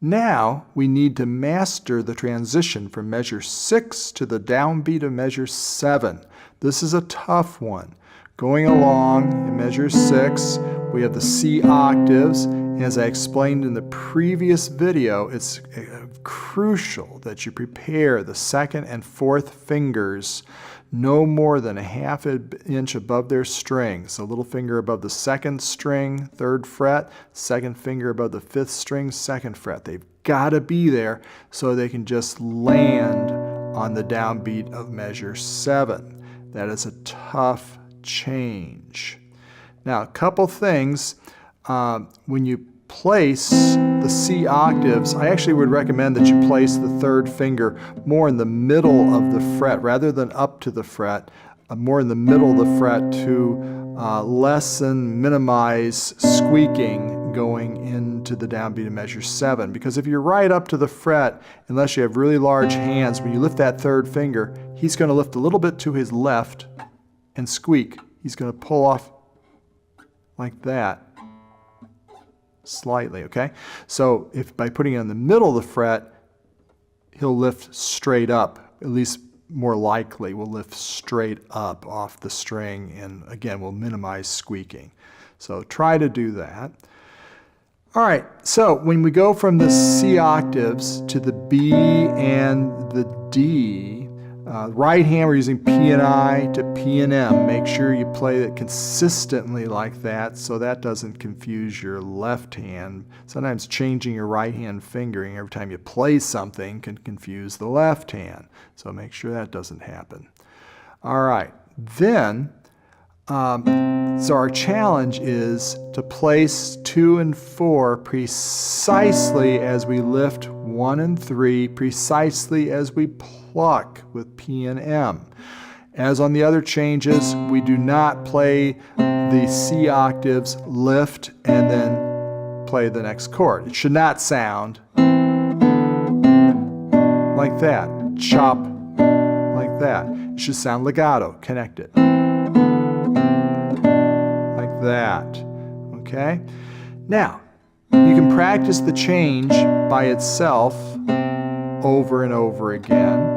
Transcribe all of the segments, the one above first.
Now we need to master the transition from measure 6 to the downbeat of measure 7. This is a tough one. Going along in measure 6, we have the C octaves. As I explained in the previous video, it's crucial that you prepare the second and fourth fingers no more than a half inch above their strings. The little finger above the second string, 3rd fret, second finger above the 5th string, 2nd fret. They've got to be there so they can just land on the downbeat of measure 7. That is a tough change. Now, a couple things. When you place the C octaves, I actually would recommend that you place the 3rd finger more in the middle of the fret rather than up to the fret, more in the middle of the fret to minimize squeaking going into the downbeat of measure 7. Because if you're right up to the fret, unless you have really large hands, when you lift that 3rd finger, he's going to lift a little bit to his left and squeak. He's going to pull off like that. Slightly, okay? So if by putting it in the middle of the fret, he'll lift straight up, at least more likely will lift straight up off the string, and again, will minimize squeaking. So try to do that. All right, so when we go from the C octaves to the B and the D, right hand we're using P and I to P and M. Make sure you play it consistently like that so that doesn't confuse your left hand. Sometimes changing your right hand fingering every time you play something can confuse the left hand. So make sure that doesn't happen. All right, then, so our challenge is to place 2 and 4 precisely as we lift 1 and 3, precisely as we pluck with P and M. As on the other changes, we do not play the C octaves, lift, and then play the next chord. It should not sound like that, chop like that. It should sound legato, connected. Like that, okay? Now, you can practice the change by itself over and over again.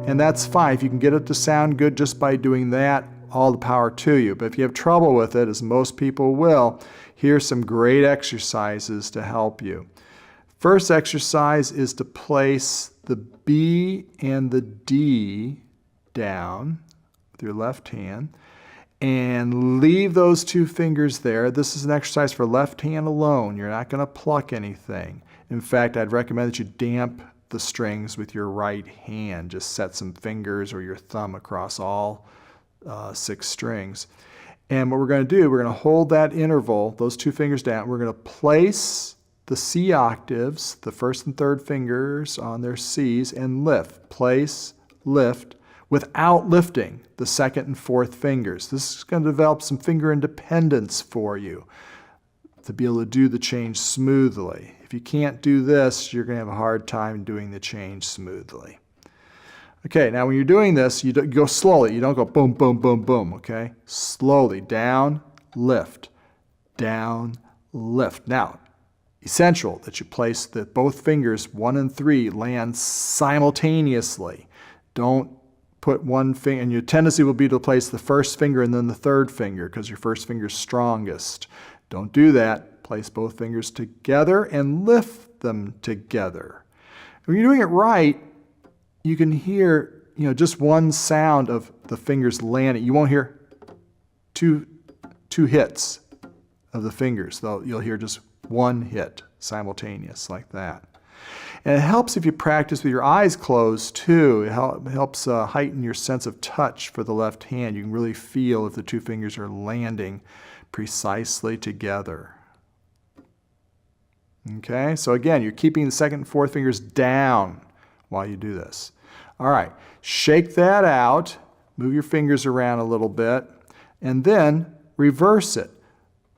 And that's fine. If you can get it to sound good just by doing that, all the power to you. But if you have trouble with it, as most people will, here's some great exercises to help you. First exercise is to place the B and the D down with your left hand and leave those 2 fingers there. This is an exercise for left hand alone. You're not going to pluck anything. In fact, I'd recommend that you damp the strings with your right hand. Just set some fingers or your thumb across all 6 strings. And what we're going to do, we're going to hold that interval, those 2 fingers down. We're going to place the C octaves, the 1st and 3rd fingers on their Cs, and lift. Place, lift, without lifting the 2nd and 4th fingers. This is going to develop some finger independence for you to be able to do the change smoothly. If you can't do this, you're going to have a hard time doing the change smoothly. Okay, now when you're doing this, you go slowly. You don't go boom, boom, boom, boom, okay? Slowly, down, lift, down, lift. Now, essential that you place that both fingers, 1 and 3, land simultaneously. Don't put one finger, and your tendency will be to place the 1st finger and then the 3rd finger because your 1st finger is strongest. Don't do that. Place both fingers together and lift them together. When you're doing it right, you can hear, just one sound of the fingers landing. You won't hear two hits of the fingers, though you'll hear just one hit simultaneous like that. And it helps if you practice with your eyes closed too. It helps heighten your sense of touch for the left hand. You can really feel if the 2 fingers are landing precisely together. Okay, so again, you're keeping the 2nd and 4th fingers down while you do this. All right, shake that out, move your fingers around a little bit, and then reverse it.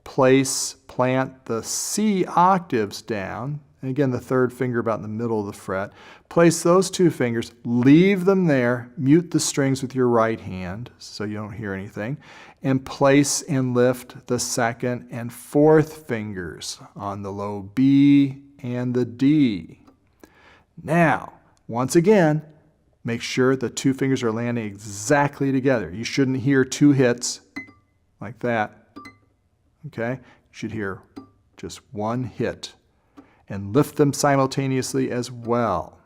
Plant the C octaves down, and again, the 3rd finger about in the middle of the fret. Place those 2 fingers, leave them there, mute the strings with your right hand so you don't hear anything, and place and lift the 2nd and 4th fingers on the low B and the D. Now, once again, make sure the two fingers are landing exactly together. You shouldn't hear two hits like that. Okay? You should hear just one hit. And lift them simultaneously as well.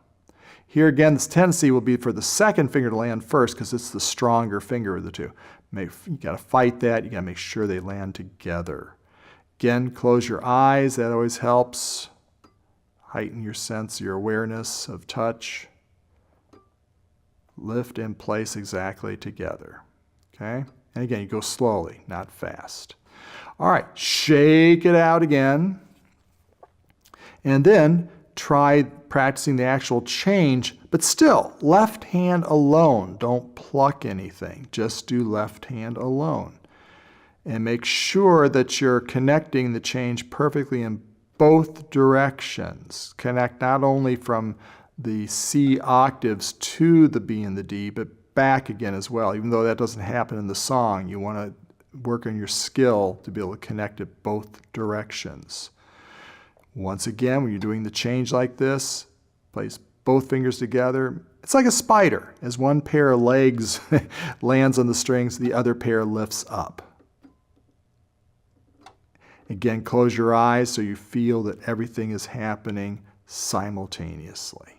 Here again, this tendency will be for the second finger to land first because it's the stronger finger of the two. You got to fight that. You got to make sure they land together. Again, close your eyes. That always helps. Heighten your sense, your awareness of touch. Lift and place exactly together. Okay? And again, you go slowly, not fast. All right, shake it out again. And then try practicing the actual change, but still, left hand alone. Don't pluck anything. Just do left hand alone. And make sure that you're connecting the change perfectly in both directions. Connect not only from the C octaves to the B and the D, but back again as well. Even though that doesn't happen in the song, you want to work on your skill to be able to connect it both directions. Once again, when you're doing the change like this, place both fingers together. It's like a spider. As one pair of legs lands on the strings, the other pair lifts up. Again, close your eyes so you feel that everything is happening simultaneously.